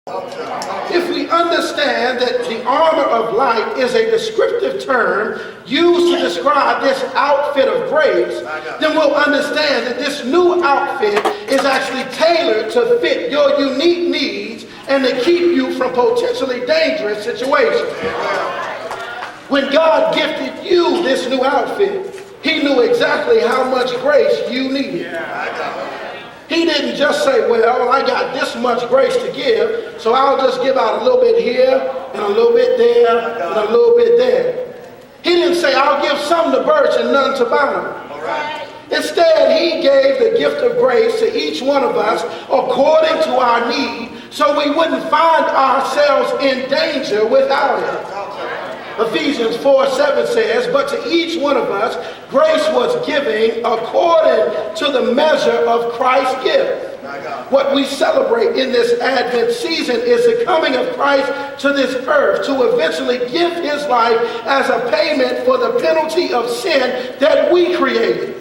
If we understand that the armor of light is a descriptive term used to describe this outfit of grace, then we'll understand that this new outfit is actually tailored to fit your unique needs and to keep you from potentially dangerous situations. When God gifted you this new outfit, he knew exactly how much grace you needed. He didn't just say, well, I got this much grace to give, so I'll just give out a little bit here, and a little bit there, and a little bit there. He didn't say, I'll give some to Birch and none to Bonham. Instead, he gave the gift of grace to each one of us according to our need, so we wouldn't find ourselves in danger without it. Ephesians 4:7 says, but to each one of us, grace was given according to the measure of Christ's gift. What we celebrate in this Advent season is the coming of Christ to this earth to eventually give his life as a payment for the penalty of sin that we created.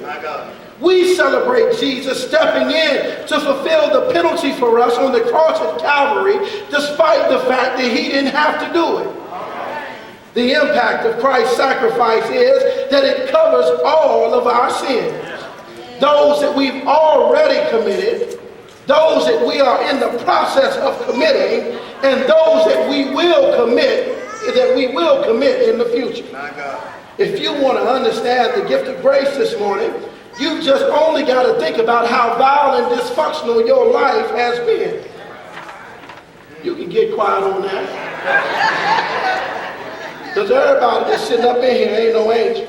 We celebrate Jesus stepping in to fulfill the penalty for us on the cross of Calvary, despite the fact that he didn't have to do it. The impact of Christ's sacrifice is that it covers all of our sins. Those that we've already committed, those that we are in the process of committing, and those that we will commit in the future. If you want to understand the gift of grace this morning, you just only got to think about how vile and dysfunctional your life has been. You can get quiet on that. Because everybody that's sitting up in here ain't no angel.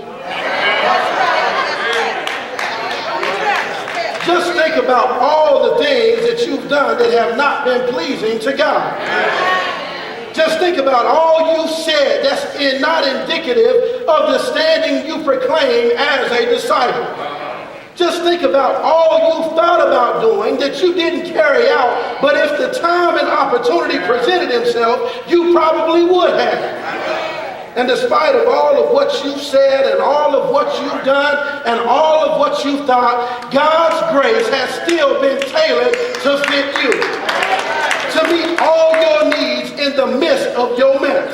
Just think about all the things that you've done that have not been pleasing to God. Just think about all you've said that's not indicative of the standing you proclaim as a disciple. Just think about all you thought about doing that you didn't carry out, but if the time and opportunity presented himself, you probably would have. And despite of all of what you've said and all of what you've done and all of what you thought, God's grace has still been tailored to fit you, to meet all your needs in the midst of your mess.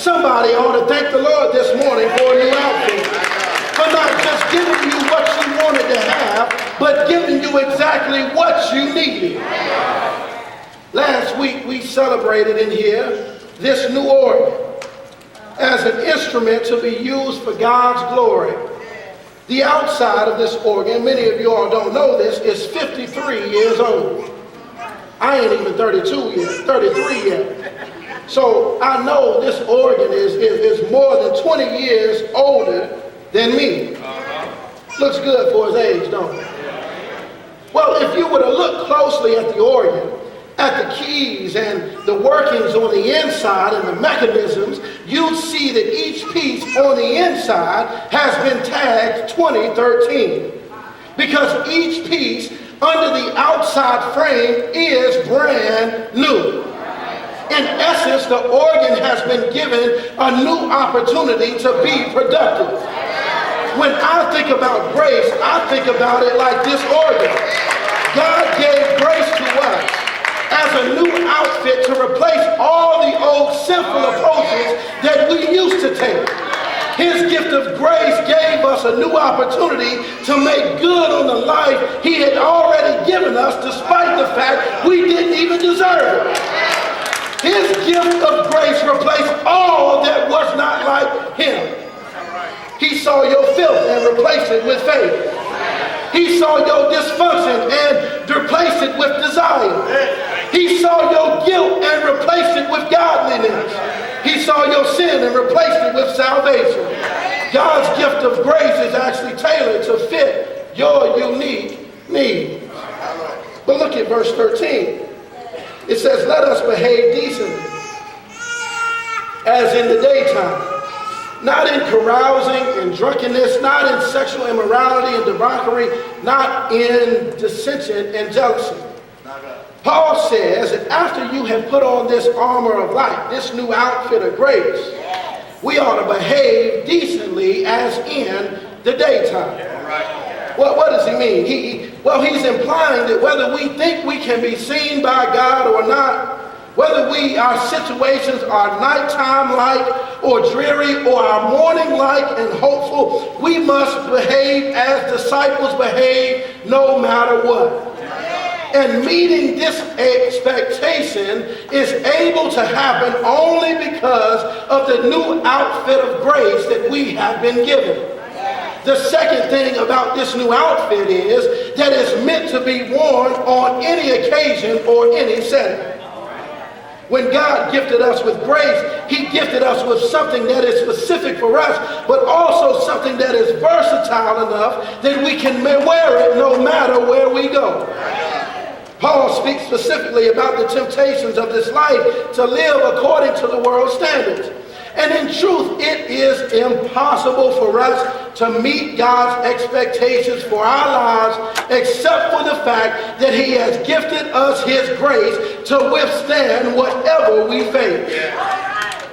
Somebody ought to thank the Lord this morning for a new outfit, for not just giving you what you wanted to have, but giving you exactly what you needed. Last week we celebrated in here this new organ as an instrument to be used for God's glory. The outside of this organ, many of you all don't know this, is 53 years old. I ain't even 33 yet. So I know this organ is more than 20 years older than me. Looks good for his age, don't it? Well, if you were to look closely at the organ, at the keys and the workings on the inside and the mechanisms, you'd see that each piece on the inside has been tagged 2013. Because each piece under the outside frame is brand new. In essence, the organ has been given a new opportunity to be productive. When I think about grace, I think about it like this organ. God gave grace to us as a new outfit to replace all the old sinful approaches that we used to take. His gift of grace gave us a new opportunity to make good on the life he had already given us, despite the fact we didn't even deserve it. His gift of grace replaced all that was not like him. He saw your filth and replaced it with faith. He saw your dysfunction and replaced it with desire. He saw your guilt and replaced it with godliness. He saw your sin and replaced it with salvation. God's gift of grace is actually tailored to fit your unique needs. But look at verse 13. It says, let us behave decently, as in the daytime, not in carousing and drunkenness, not in sexual immorality and debauchery, not in dissension and jealousy. Paul says that after you have put on this armor of light, this new outfit of grace, we ought to behave decently as in the daytime. Well, what does he mean? He's implying that whether we think we can be seen by God or not, Whether our situations are nighttime-like or dreary, or our morning-like and hopeful, we must behave as disciples behave no matter what. And meeting this expectation is able to happen only because of the new outfit of grace that we have been given. The second thing about this new outfit is that it's meant to be worn on any occasion or any setting. When God gifted us with grace, he gifted us with something that is specific for us, but also something that is versatile enough that we can wear it no matter where we go. Paul speaks specifically about the temptations of this life to live according to the world's standards. And in truth, it is impossible for us to meet God's expectations for our lives except for the fact that he has gifted us his grace to withstand whatever we face.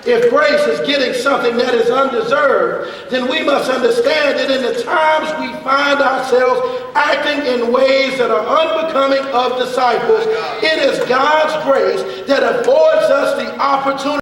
If grace is getting something that is undeserved, then we must understand that in the times we find ourselves acting in ways that are unbecoming of disciples, it is God's grace that affords us the opportunity